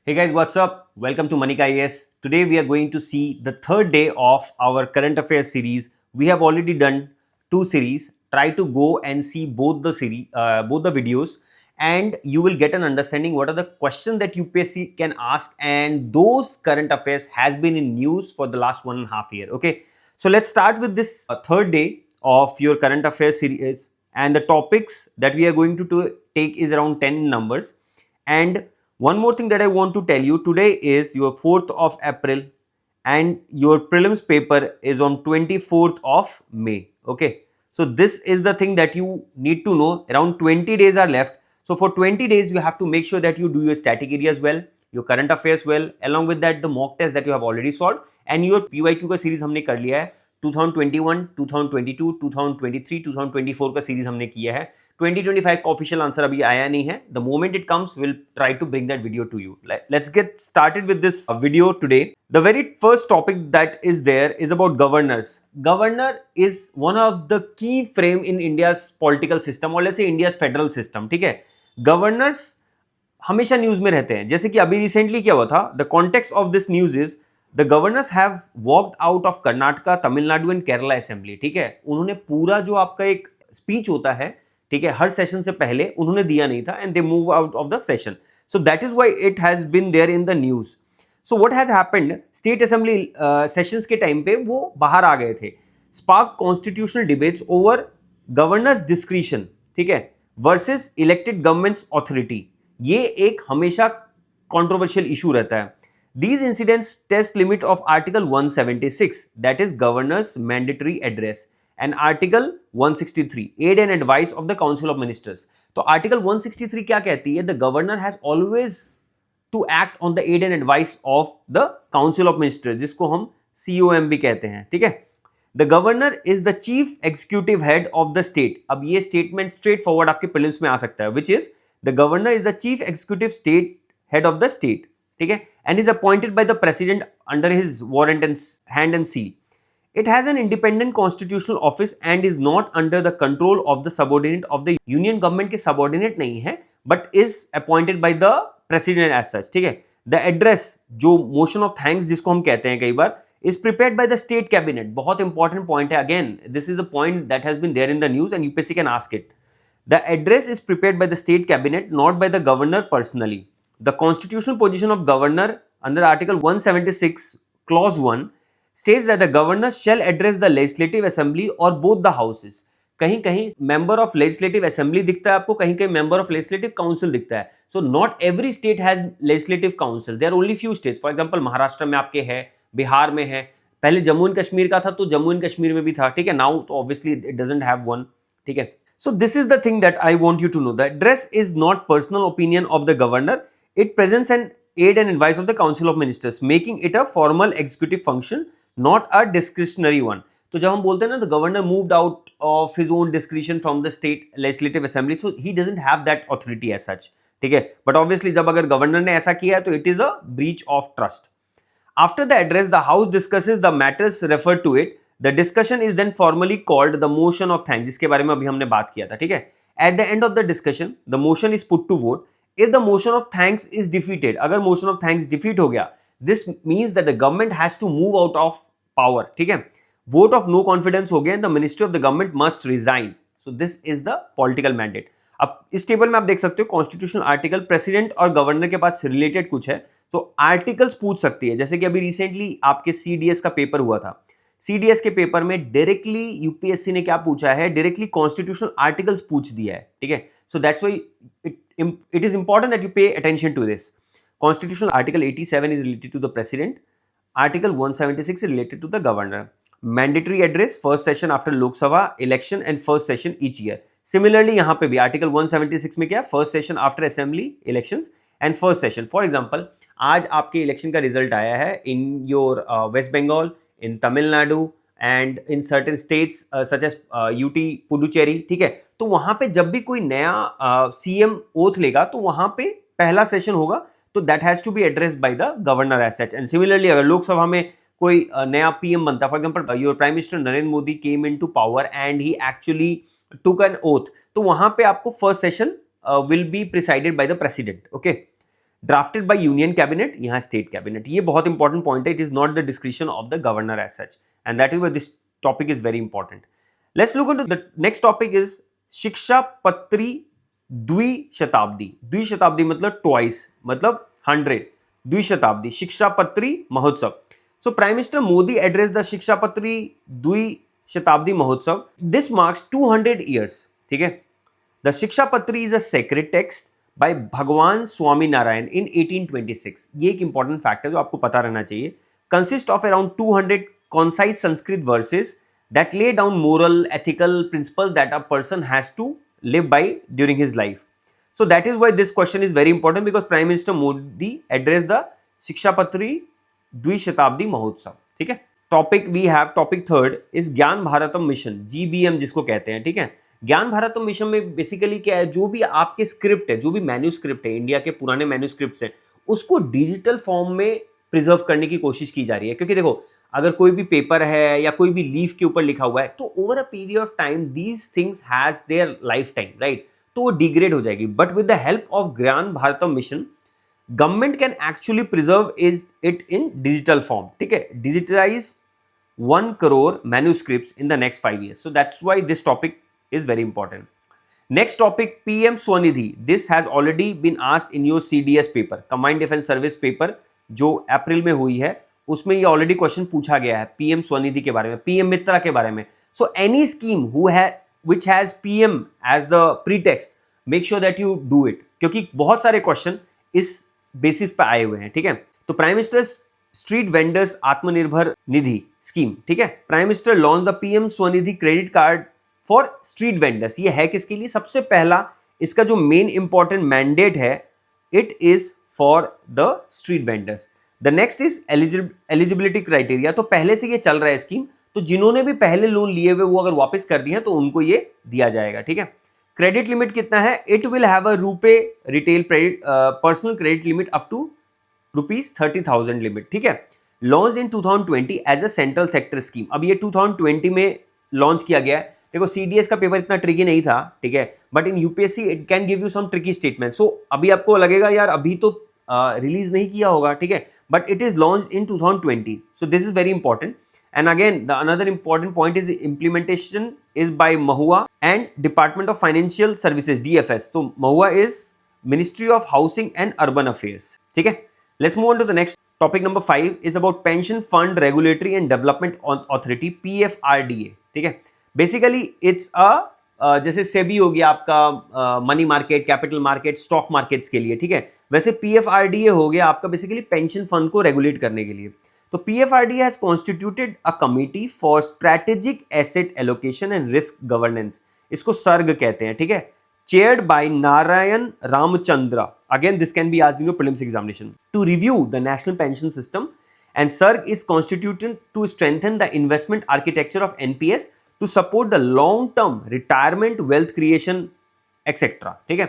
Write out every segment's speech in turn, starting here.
Hey guys, what's up? Welcome to Manika IAS. Today we are going to see the third day of our current affairs series. We have already done two series. Try to go and see both the videos, and you will get an understanding what are the questions that UPSC can ask, and those current affairs has been in news for the last 1.5 years. Okay, so let's start with this third day of your current affairs series, and the topics that we are going to take is around 10 numbers. And one more thing that I want to tell you, today is your 4th of April and your prelims paper is on 24th of May. Okay. So this is the thing that you need to know. Around 20 days are left. So for 20 days, you have to make sure that you do your static areas well, your current affairs well, along with that the mock test that you have already solved, and your PYQ का series हमने कर लिया है. 2021, 2022, 2023, 2024 का series हमने किया है. 2025 का ऑफिशियल आंसर अभी आया नहीं है. The moment it comes will try to bring that video to you. Let's get started with this video today. The very first topic that is there is about governors. Governor is one of the key frame in India's political system, or let's say India's federal system. ठीक है, governors हमेशा news में रहते हैं. जैसे कि अभी recently क्या हुआ था, the context of this news is the governors have walked out of Karnataka, Tamil Nadu and Kerala assembly. ठीक है, उन्होंने पूरा जो आपका एक स्पीच होता है, ठीक है, हर सेशन से पहले उन्होंने दिया नहीं था, and they move out of the session. So that is why it has been there in the news. So what has happened, state assembly sessions के टाइम पे वो बाहर आ गए थे. Spark constitutional debates over governor's discretion, ठीक है, versus elected governments authority. ये एक हमेशा कंट्रोवर्शियल इशू रहता है. These incidents test limit of Article 176, that is Governor's Mandatory Address, and Article 163, Aid and Advice of the Council of Ministers. तो Article 163 क्या कहती है? The Governor has always to act on the aid and advice of the Council of Ministers, जिसको हम COM भी कहते हैं. ठीक है, The Governor is the Chief Executive Head of the State. अब ये statement straight forward आपके prelims में आ सकता है, which is the Governor is the Chief Executive State Head of the State. ठीक है, and is appointed by the president under his warrant and hand and seal. It has an independent constitutional office and is not under the control of the subordinate of the union government के subordinate नहीं है, but is appointed by the president as such. ठीक है, the address जो motion of thanks जिसको हम कहते हैं कई बार, is prepared by the state cabinet. बहुत important point है. Again, this is a point that has been there in the news and UPSC can ask it. The address is prepared by the state cabinet, not by the governor personally. The constitutional position of governor under Article 176 clause 1 states that the governor shall address the legislative assembly or both the houses. कहीं कहीं member of legislative assembly दिखता है आपको, कहीं कहीं member of legislative council दिखता है. So not every state has legislative council. There are only few states. For example, Maharashtra में आपके है, बिहार में है, पहले जम्मू एंड कश्मीर का था तो जम्मू एंड कश्मीर में भी था. ठीक है, now तो obviously it doesn't have one. ठीक है, so this is the thing that I want you to know. The address is not personal opinion of the governor. It presents an aid and advice of the Council of Ministers, making it a formal executive function, not a discretionary one. तो जब हम बोलते हैं ना, the governor moved out of his own discretion from the state legislative assembly, so he doesn't have that authority as such. ठीक है, but obviously जब अगर governor ने ऐसा किया है तो it is a breach of trust. After the address, the House discusses the matters referred to it. The discussion is then formally called the motion of thanks, जिसके बारे में अभी हमने बात किया था. ठीक है, at the end of the discussion, the motion is put to vote. If the motion of thanks is defeated, अगर motion of thanks defeat हो गया, this means that the government has to move out of power. ठीक है, vote of no confidence हो गया and the ministry of the government must resign. So this is the political mandate. अब इस table में आप देख सकते हो कॉन्स्टिट्यूशनल आर्टिकल, प्रेसिडेंट और गवर्नर के पास रिलेटेड कुछ है तो आर्टिकल्स पूछ सकती है. जैसे कि अभी रिसेंटली आपके CDS का पेपर हुआ था. CDS के पेपर में डायरेक्टली यूपीएससी ने क्या पूछा है, डायरेक्टली कॉन्स्टिट्यूशनल आर्टिकल्स पूछ दिया है. ठीक है, so that's why it is important that you pay attention to this. Constitutional Article 87 is related to the President. Article 176 is related to the Governor. Mandatory address, first session after Lok Sabha election and first session each year. Similarly, यहाँ पे भी Article 176 में क्या है, first session after Assembly elections and first session. For example, आज आपके election का result आया है in your West Bengal, in Tamil Nadu and in certain states such as UT Puducherry. ठीक है, तो वहां पे जब भी कोई नया CM ओथ लेगा तो वहां पे पहला सेशन होगा, तो that has to be addressed by the governor as such. And similarly अगर लोकसभा में कोई नया PM बनता है, for example your prime minister Narendra Modi came into power and he actually took an oath, तो वहां पे आपको first session will be presided by the president. Okay, drafted by union cabinet, यहाँ स्टेट कैबिनेट। ये बहुत इंपॉर्टेंट पॉइंट है, it is not the description of the governor as such, and that is why this topic is very important. Let's look into the next topic is Shiksha Patri द्विशताब्दी। द्विशताब्दी मतलब twice, मतलब 100, द्विशताब्दी शिक्षा पत्री महोत्सव। So prime minister Modi address the शिक्षा पत्री द्विशताब्दी महोत्सव। This marks 200 years, ठीक है। The शिक्षा पत्री is a sacred text bye भगवान स्वामी नारायण इन 1826। ये एक इंपॉर्टेंट फैक्ट है जो आपको पता रहना चाहिए। Consist of around 200 concise Sanskrit versus that lay down moral, ethical principles that a person has to live by during his life. So that is why this question is very important, because Prime Minister Modi addressed the Shiksha Patri Dwishatabdi Mahotsav, ठीक है। Topic we have, topic third is Gyan Bharatam mission, GBM जिसको कहते हैं, ठीक है। ज्ञान Bharatam mission में basically क्या है, जो भी आपके स्क्रिप्ट है, जो भी मैन्यूस्क्रिप्ट है, इंडिया के पुराने मैन्यूस्क्रिप्ट्स हैं, उसको डिजिटल फॉर्म में प्रिजर्व करने की कोशिश की जा रही है। क्योंकि देखो, अगर कोई भी पेपर है या कोई भी लीफ के ऊपर लिखा हुआ है, तो over a period of time these things has their life time, right, तो वो डिग्रेड हो जाएगी। But with the help of Gyan Bharatam mission, government can actually preserve it in digital form, ठीक है। Digitalize 1 crore manuscripts in the next 5 years. So that's why this topic is very important. Next topic, PM Swanidhi. This has already been asked in your CDS paper, Combined Defense Service paper, जो अप्रैल में हुई है, उसमें ये already question पूछा गया है PM Svanidhi के बारे में, PM मित्रा के बारे में। So any scheme which has PM as the pretext, make sure that you do it, क्योंकि बहुत सारे क्वेश्चन इस बेसिस पे आए हुए हैं, ठीक है। तो prime minister street vendors Atmanirbhar Nidhi scheme, ठीक है। Prime minister launch the PM Svanidhi credit card for street vendors. ये है किसके लिए? सबसे पहला इसका जो मेन इंपॉर्टेंट मैंडेट है, it is for the street vendors. The next is eligibility criteria. तो पहले से ये चल रहा है स्कीम, तो जिन्होंने भी पहले लोन लिए हुए वो अगर वापस कर दिए हैं तो उनको ये दिया जाएगा, ठीक है। क्रेडिट लिमिट कितना है? It will have a RuPay retail personal credit limit up to ₹30,000 limit, ठीक है। Launch in 2020 as a central sector scheme. अब ये 2020 में लॉन्च किया गया है। देखो, CDS का पेपर इतना ट्रिकी नहीं था, ठीक है, but in UPSC it can give you some tricky statement. So अभी आपको लगेगा यार अभी तो रिलीज नहीं किया होगा, ठीक है, but it is launch in 2020। So this is very important. And again, the another important point is the implementation is by MoHUA and Department of Financial Services, DFS. So MoHUA is Ministry of Housing and Urban Affairs, ठीक है। Let's move on to the next topic. Number 5 is about Pension Fund Regulatory and Development Authority, PFRDA, ठीक है। Basically it's a जैसे सेबी हो गया आपका money market, capital market, stock markets के लिए, ठीक है, वैसे PFRDA हो गया आपका बेसिकली पेंशन फंड को रेगुलेट करने के लिए। तो PFRDA has constituted a committee for strategic asset allocation and risk governance, इसको सर्ग कहते हैं, ठीक है, chaired by Narayan Ramchandra. Again, this can be asked in your prelims examination. To review the national pension system, and SARG is constituted to strengthen the investment architecture of NPS to support the long-term retirement, wealth creation, etc. ठीक है।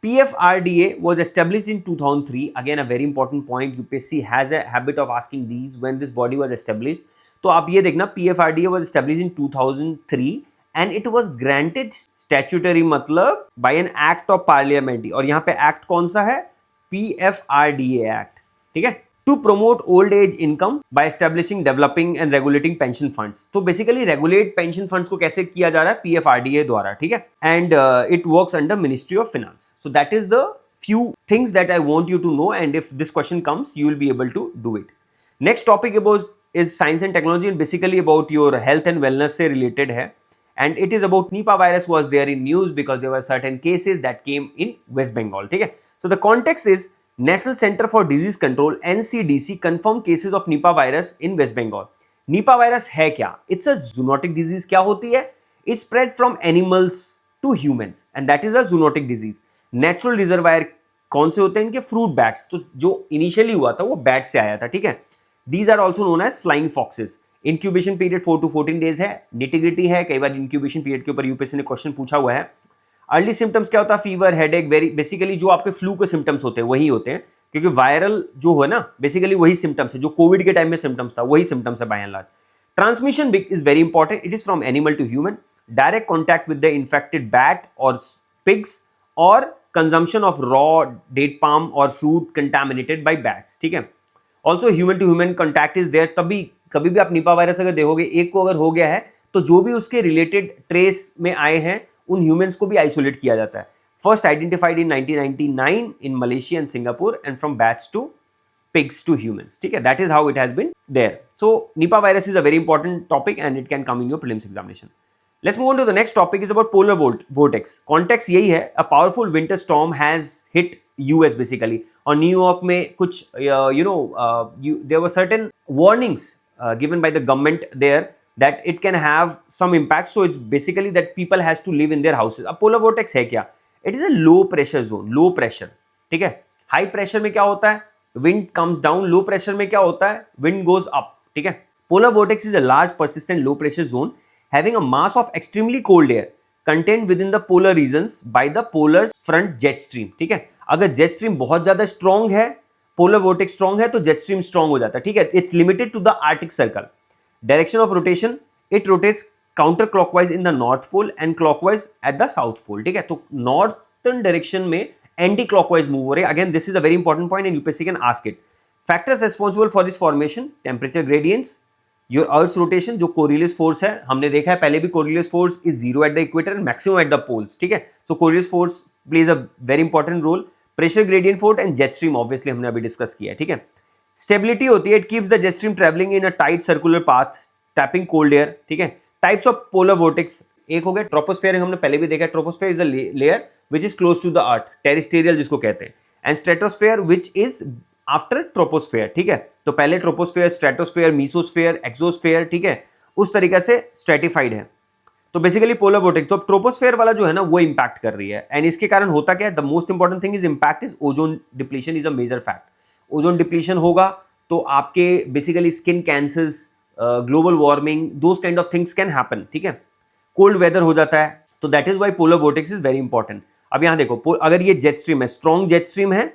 PFRDA was established in 2003. Again, a very important point. UPSC has a habit of asking these when this body was established. तो आप ये देखना, PFRDA was established in 2003 and it was granted statutory मतलब by an act of parliament. और यहाँ पे act कौन सा है? PFRDA Act, ठीक है। To promote old age income by establishing, developing and regulating pension funds. तो basically regulate pension funds को कैसे किया जा रहा है? PFRDA द्वारा, ठीक है। And it works under Ministry of Finance. So that is the few things that I want you to know, and if this question comes, you will be able to do it. Next topic is science and technology, and basically about your health and wellness से related है, and it is about Nipah virus was there in news because there were certain cases that came in West Bengal, ठीक है। So the context is National Center for Disease Control NCDC confirmed cases of Nipah virus in West Bengal. Nipah virus है क्या? It's a zoonotic disease. क्या होती है? It spread from animals to humans, and that is a zoonotic disease. Natural reservoir कौन से होते हैं इनके? Fruit bats. तो जो इनिशियली हुआ था वो बैट से आया था, ठीक है। These are also known as flying foxes. Incubation period 4 to 14 days है। Nitty-gritty है, कई बार incubation period के ऊपर UPSC ने क्वेश्चन पूछा हुआ है। अर्ली सिम्टम्स क्या होता है? फीवर, हेडेक, बेसिकली जो आपके फ्लू के सिम्टम्स होते हैं वही होते हैं, क्योंकि वायरल जो है ना बेसिकली वही सिम्टम्स है जो कोविड के टाइम में सिम्टम्स था, वही सिम्टम्स है by and large. Transmission is very important, it is from animal to human, direct contact with the infected bat और पिग्स, और consumption of raw date palm और फ्रूट कंटामिनेटेड बाय बैट्स, ठीक है। Also human to human contact is there, तभी कभी भी आप Nipah virus अगर देखोगे एक को अगर हो गया है तो जो भी उसके रिलेटेड ट्रेस में आए हैं उन ह्यूमंस को भी आइसोलेट किया जाता है। First identified in 1999 in Malaysia and Singapore and from bats to pigs to humans, ठीक है। that is how it has been there. So Nipah virus is a very important topic and it can come in your prelims examination. Let's move on to the next topic is about polar vortex. Context यही है, a powerful winter storm has hit US basically. और New York में कुछ there were certain warnings given by the government there that it can have some impact. So it's basically that people has to live in their houses. अब polar vortex है क्या? It is a low pressure zone, low pressure, ठीक है। High pressure में क्या होता है, wind comes down, low pressure में क्या होता है, विंड गोज अप, ठीक है। Polar vortex is a large persistent low pressure zone having a mass of extremely cold air contained within the polar regions by the polar front jet stream, ठीक है। अगर jet stream बहुत ज्यादा strong है, polar vortex strong है तो jet stream strong हो जाता है, ठीक है। It's limited to the Arctic circle. Direction of rotation, it rotates counter clockwise in the north pole and clockwise at the south pole, ठीक है। तो नॉर्थर्न डायरेक्शन में एंटी क्लॉकवाइज मूव हो रहे हैं। Again this is a very important point and UPSC can ask it. Factors responsible for this formation, temperature gradients, your earth's rotation, जो Coriolis force है हमने देखा है पहले भी, कोरिलियस force is zero at the equator and maximum at the poles, ठीक है। So coriolis force plays a very important role. Pressure gradient force and jet stream obviously हमने अभी डिस्कस किया है, ठीक है। स्टेबिलिटी होती है, it keeps the jet stream travelling in a tight circular path tapping cold air, ठीक है। टाइप्स ऑफ पोलर वोर्टेक्स, एक हो गया ट्रोपोस्फेयर, हमने पहले भी देखा है, troposphere is a layer which is close to the earth, terrestrial जिसको कहते हैं, and stratosphere which is after troposphere, ठीक है। तो पहले ट्रोपोस्फेयर, स्ट्रेटोस्फेयर, मीसोस्फेयर, एक्सोस्फेयर, ठीक है, उस तरीके से स्ट्रेटिफाइड है। तो बेसिकली पोलर वोर्टेक्स, तो ट्रोपोस्फेयर वाला जो है ना वो इंपैक्ट कर रही है, एंड इसके कारण होता क्या है, the most important thing is impact is ozone depletion is a major fact. Ozone depletion होगा तो आपके basically skin cancers, global warming, those kind of things can happen, ठीक है। कोल्ड वेदर हो जाता है, तो that is why polar vortex is very important. अब यहां देखो, अगर ये जेट स्ट्रीम है, स्ट्रॉन्ग जेट स्ट्रीम है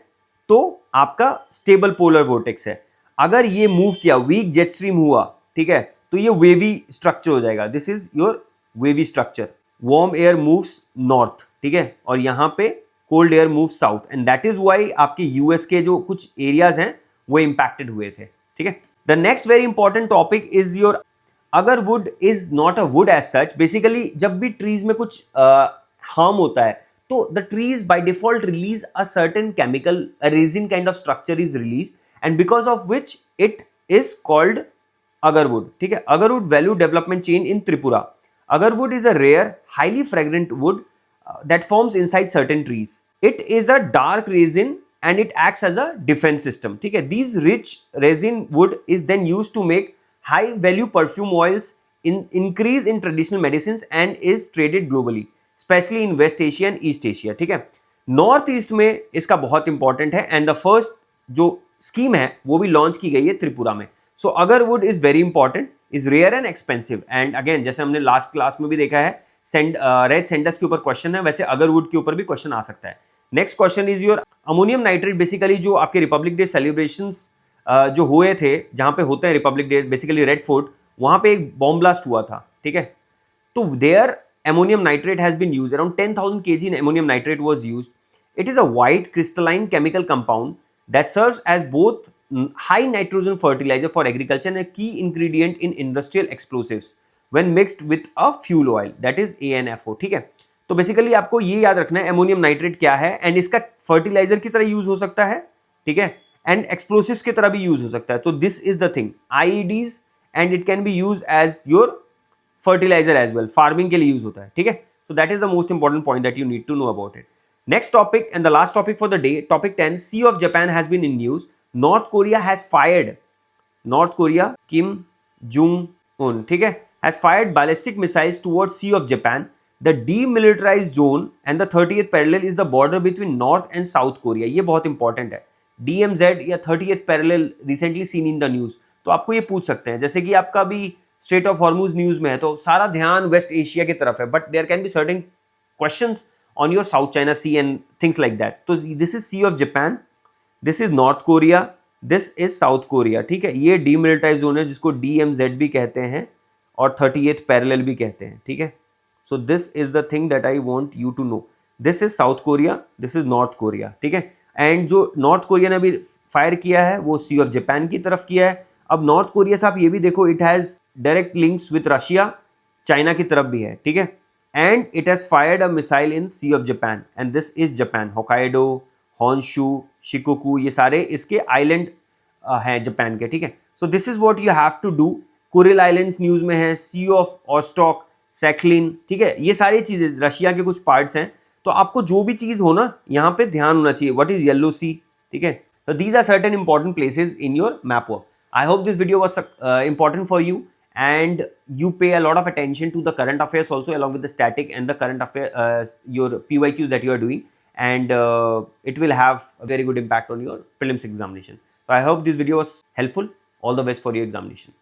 तो आपका स्टेबल पोलर वोर्टेक्स है। अगर ये मूव किया, वीक जेट स्ट्रीम हुआ, ठीक है, तो ये वेवी स्ट्रक्चर हो जाएगा। This is your wavy structure. Warm air moves north, ठीक है, और यहां पे cold air move south, and that is why आपके यूएस के जो कुछ एरियाज हैं वो इंपैक्टेड हुए थे, ठीक है। The next very important topic is your, agarwood is not a wood as such, basically जब भी ट्रीज में कुछ हार्म होता है तो the trees by default release a certain chemical, a resin kind of structure is released, and because of which it is called agarwood, ठीक है। agarwood value development chain in Tripura. agarwood is a rare highly fragrant wood that forms inside certain trees. It is a dark resin and it acts as a defense system, ठीक है। These rich resin wood is then used to make high value perfume oils, increase in traditional medicines and is traded globally, specially in West Asia and East Asia, ठीक है। North East में इसका बहुत important है, and the first जो scheme है वो भी लॉन्च की गई है त्रिपुरा में। So agarwood is very important, is rare and expensive, and again जैसे हमने लास्ट क्लास में भी देखा है, रेड सेंडस के ऊपर क्वेश्चन है, वैसे अगरवुड के ऊपर भी क्वेश्चन आ सकता है। Next question is your ammonium nitrate. Basically जो आपके रिपब्लिक डे सेलिब्रेशंस जो हुए थे, जहां पे होते हैं Republic day, basically red fort, वहां पे एक बॉम्ब ब्लास्ट हुआ था, ठीक है। तो there ammonium nitrate has been used, around 10,000 kg in ammonium nitrate was used. It is a white crystalline chemical compound that serves as both high nitrogen fertilizer for agriculture and a key ingredient in industrial explosives when mixed with a fuel oil, that is ANFO, ठीक है। तो basically आपको ये याद रखना है ammonium nitrate क्या है, एंड इसका फर्टिलाइजर की तरह यूज हो सकता है, ठीक है, एंड एक्सप्लोसिव्स की तरह भी यूज हो सकता है। तो this is the thing, IEDs, and it can be use as your fertiliser as well, farming के लिए यूज होता है, ठीक है। So that is the most important point that you need to know about it. Next topic and the last topic for the day, topic 10, sea of Japan has been in news. North Korea has fired, North Korea, Kim Jong Un, ठीक है, has fired ballistic missiles towards sea of Japan. The demilitarised zone and the 30th parallel is the border between North and South Korea. ये बहुत important है, DMZ या 30th parallel recently seen in the news. तो आपको ये पूछ सकते हैं, जैसे कि आपका भी स्ट्रेट ऑफ हॉर्मुज न्यूज में है तो सारा ध्यान वेस्ट एशिया की तरफ है, but there can be certain questions on your South China Sea and things like that. तो this is Sea of Japan, this is North Korea, this is South Korea, ठीक है। ये डीमिलिटराइज्ड जोन है जिसको DMZ भी कहते हैं और 30th पैरेलल भी कहते हैं, ठीक है। So this is the thing that I want you to know. This is South Korea, this is North Korea, ठीक है। एंड जो नॉर्थ कोरिया ने अभी फायर किया है वो सी ऑफ जापान की तरफ किया है। अब नॉर्थ कोरिया से आप ये भी देखो, it has direct links with Russia, China की तरफ भी है, ठीक है। And it has fired a missile in sea of Japan and this is Japan, Hokkaido, Honshu, Shikoku, ये सारे इसके आइलैंड हैं जापान के, ठीक है। So this is what you have to do. Kuril islands news में है, सी ऑफ ऑस्टॉक, सैखलिन, ठीक है। ये सारी चीजें रशिया के कुछ पार्ट्स हैं। तो आपको जो भी चीज हो ना, यहाँ पे ध्यान होना चाहिए, व्हाट इज येलो सी, ठीक है। तो these are certain important places in your map work. I hope this video was important for you and you pay a lot of attention to the current affairs also, along with the static and the current affair your PYQs that you are doing, and it will have a very good impact on your prelims examination. So I hope this video was helpful. All the best for your examination.